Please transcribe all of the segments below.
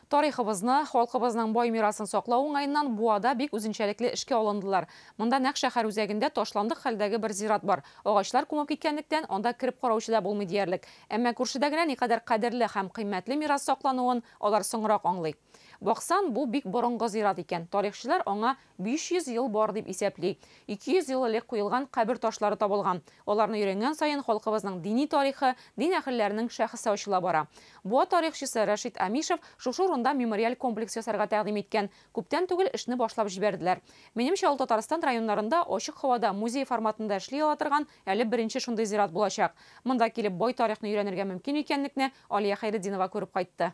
Тарихыбызны, халкыбызның бай мирасын саклау уңайыннан Буада бик үзенчәлекле эшкә алындылар. Монда нәкъ шәһәр үзәгендә ташландык хәлдәге бер зират бар. Агачлар күмеп киткәнлектән, анда кирип караучы да булмый диярлек. Әмма күршедә генә никадәр кадерле һәм кыйммәтле мирас саклануын алар соңрак аңлый. Баксан, бу бик борынгы зират икән. Тарихчылар аңа 500 ел бар дип исәпли. 200 ел элек куелган кабер ташлары табылган. Аларны өйрәнгән саен халкыбызның дини тарихы, дин әһелләренең шәхесе ачыла бара. Буа тарихчысы Рәшит Амишев шушы урында мемориаль комплекс ясарга тәкъдим иткән. Күптән түгел эшне башлап җибәрделәр. Минемчә, ул Татарстан районнарында ачык һавада музей форматында эшли ала торган әле беренче шундый зират булачак. Монда килеп бай тарихны өйрәнергә мөмкин икәнлекне Алия Хәйретдинова күреп кайтты.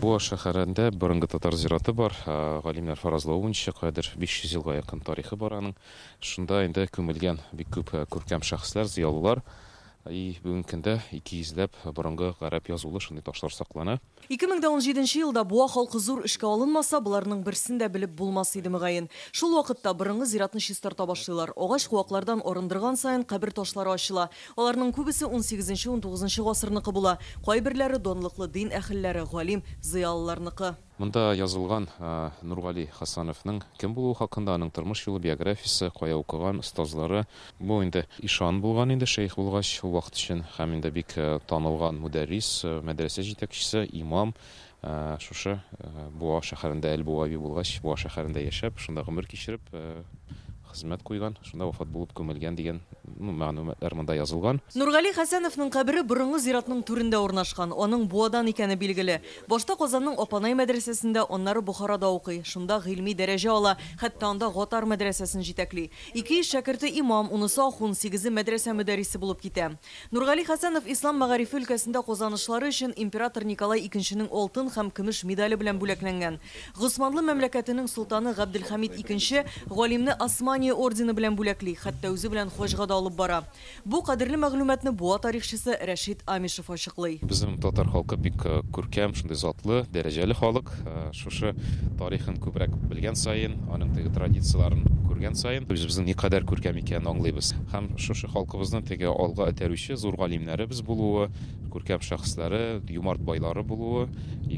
Буа шәһәрендә борынгы татар зираты бар. Галимнәр фаразлавынча, кадәр 500 елга якын тарихы бар аның. Шунда инде күмелгән бик күп күркәм шәхесләр, зыялылар. Бүгенге көндә 200ләп борынгы гарәп язулы шундый ташлар саклана. 2017 елда Буа халкы зур эшкә алынмаса, буларның берсен дә белеп булмас иде мөгаен. Шул вакытта борынгы зиратны чистарта башлыйлар. Агач куаклардан орындырган саен кабер ташлары ачыла. Аларның күбесе 18-19 гасырныкы була. Кайберләре донлыклы дин әһелләре, галим, зыялыларныкы. Монда язылган Нургали Хасановның кем булуы хакында, аның тормыш юлы, биографиясе, кая укыган, остазлары. Бу инде ишан булган инде, шейх булгач, ул вакыт өчен һәм инде бик танылган мударрис, мәдрәсә җитәкчесе, имам. Шушы Буа шәһәрендә Әл-Буави булгач, Буа шәһәрендә яшәп, шунда гомер кичереп, хезмәт куйган, шунда вафат булып күмелгән дигән мәгълүматлар монда язылган. Нургали Хасановның кабере борынгы зиратның түрендә урнашкан. Аның Буадан икәне билгеле. Башта Казанның Апанай мәдрәсәсендә, аннары Бухарада укый. Шунда гыйльми дәрәҗә ала, хәтта анда Гатар мәдрәсәсен җитәкли. 2 шәкерте имам, унысы ахун, 8 мәдрәсә мөдәррисе булып китә. Нургали Хасанов ислам мәгарифе өлкәсендә казанышлары өчен император Николай II-нең алтын һәм көмеш медале белән бүләкләнгән. Госманлы мәмләкәтенең султаны Габделхамид II галимне Османия ордены белән бүләкли, хәтта үзе белән хаҗга да алып бара. Бу кадерле мәгълүматны Буа тарихчысы Рәшит Амишев ачыклый. Безнең татар халкы бик күркәм, шундый затлы, дәрәҗәле халык. Шушы тарихын күбрәк белгән саен, аның теге традицияларын күргән саен, безнең никадәр күркәм икәнен аңлыйбыз. Һәм шушы халкыбызның теге алга этәрүче зур галимнәребез булуы, күркәм шәхесләре, юмарт байлары булуы,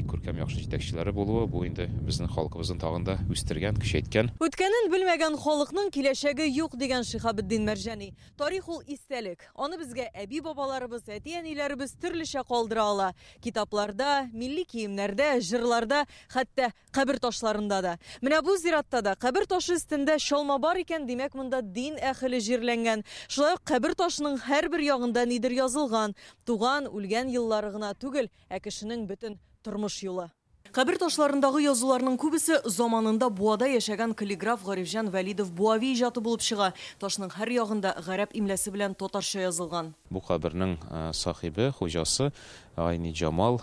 күркәм яхшы җитәкчеләре булуы, бу инде безнең халкыбызны тагын да үстергән, көчәйткән. Үткәнен белмәгән халыкның киләчәге юк дигән Шиһабетдин Мәрҗани. Тарих ул истәлек. Аны безгә әби бабаларыбыз, әти-әниләребез төрлечә калдыра ала. Китапларда, милли киемнәрдә, җырларда, хәтта кабер ташларында да. Менә бу зиратта да кабер ташы өстендә чалма бар икән, димәк монда дин әһеле җирләнгән. Шулай ук кабер ташының һәрбер ягында нидер язылган. Туган, үлгән еллары гына түгел, ә кешенең бөтен тормыш юлы. Кабер ташларындагы язуларның күбесе заманында Буада яшәгән каллиграф Гарифҗан Вәлидов Буави иҗаты булып чыга. Ташның һәр ягында гарәп имләсе белән татарча язылган. Бу кабернең сахибе, хуҗасы Айни Джамал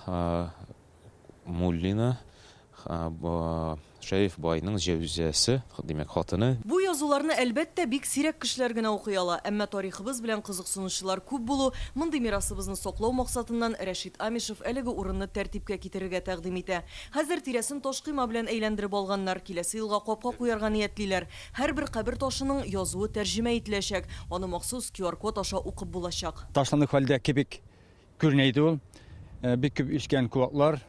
Муллина Шәриф байның җәүзәсе, димәк хатыны. Бу язуларны әлбәттә бик сирәк кешеләр генә укый ала, әмма тарихыбыз белән кызыксынучылар күп булу, мондый мирасыбызны саклау максатыннан Рәшит Амишев әлеге урынны тәртипкә китерергә тәкъдим итә. Хәзер тирәсен таш койма белән әйләндереп алганнар, киләсе елга капка куярга ниятлиләр. Һәрбер кабер ташының язуы тәрҗемә ителәчәк, аны махсус QR-код аша укып булачак. Ташландык хәлдә кебек күренәйди ул. Бик күп ишкән куаклар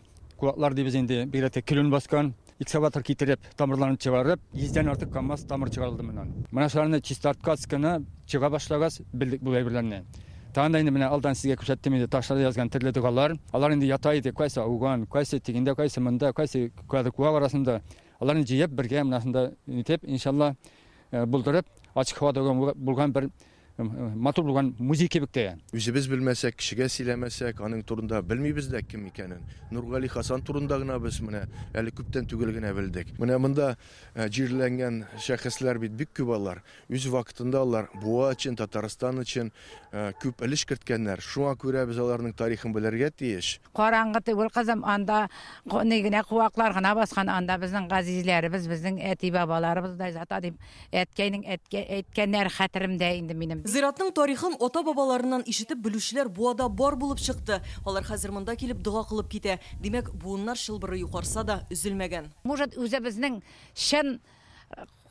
дибез инде бигрәк килен баскан. Экскаватор китереп, тамырларын чыгарып, 100дән артык КамАЗ тамыр чыгарылды моннан. Менә шуларны чистарткасканы чыга башлагас, билдек бу әйберләрне. Тагын да инде менә алдан сезгә күрсәттем инде ташларда язган төрле дугалар. Алар инде ята иде, кайсы ауган, кайсы тигендә, кайсы монда, кайсы куа арасында. Аларны җыеп бергә менә итеп, иншалла булдырып, ачык һавада булган бер матур булган музей кебектә. Үзебез белмәсәк, кешегә сөйләмәсәк, аның турында белмибез дә кем икәнен. Нургали Хасан турында гына без менә әле күптән түгел генә белдек. Менә монда җирләнгән шәхесләр бик күп алар. Үз вакытында алар Буа өчен, Татарстан өчен күп өлеш керткәннәр. Шуңа күрә без аларның тарихын белергә тиеш. Караңгы түгел кызым, анда генә куаклар гына баскан, анда безнең газизләребез, безнең әти бабаларыбыз да зата дип әйткәннәр хәтеремдә инде минем. Зиратның тарихын ата бабаларыннан ишетеп белүчеләр Буада бар булып чыкты. Алар хәзер монда килеп дуга кылып китә. Димәк, буыннар шылбыры юкарса да үзелмәгән. Может, үзебезнең чын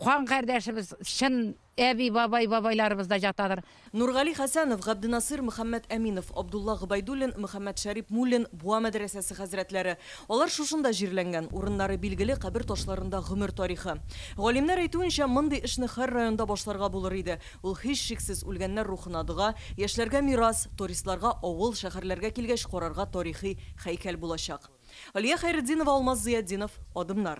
кан кардәшебез, чын әби бабайларыбыз да жатадыр. Нургали Хасанов, Габдинасыр Мөхәммәд Әминов, Абдулла Гыбайдуллин, Мөхәммәд Шәрип Муллин Буа мәдрәсәсе хәзрәтләре. Алар шушында җирләнгән, урыннары билгеле кабер ташларында гомер тарихы. Галимнәр әйтүенчә, мондый эшне һәр районда башларга булыр иде. Ул һичшиксез үлгәннәр рухына дога, яшьләргә мирас, туристларга авыл, шәһәрләргә килгәч карарга тарихи һәйкәл булачак. Алия Хәйретдинова, Алмаз Зыятдинов, Адымнар.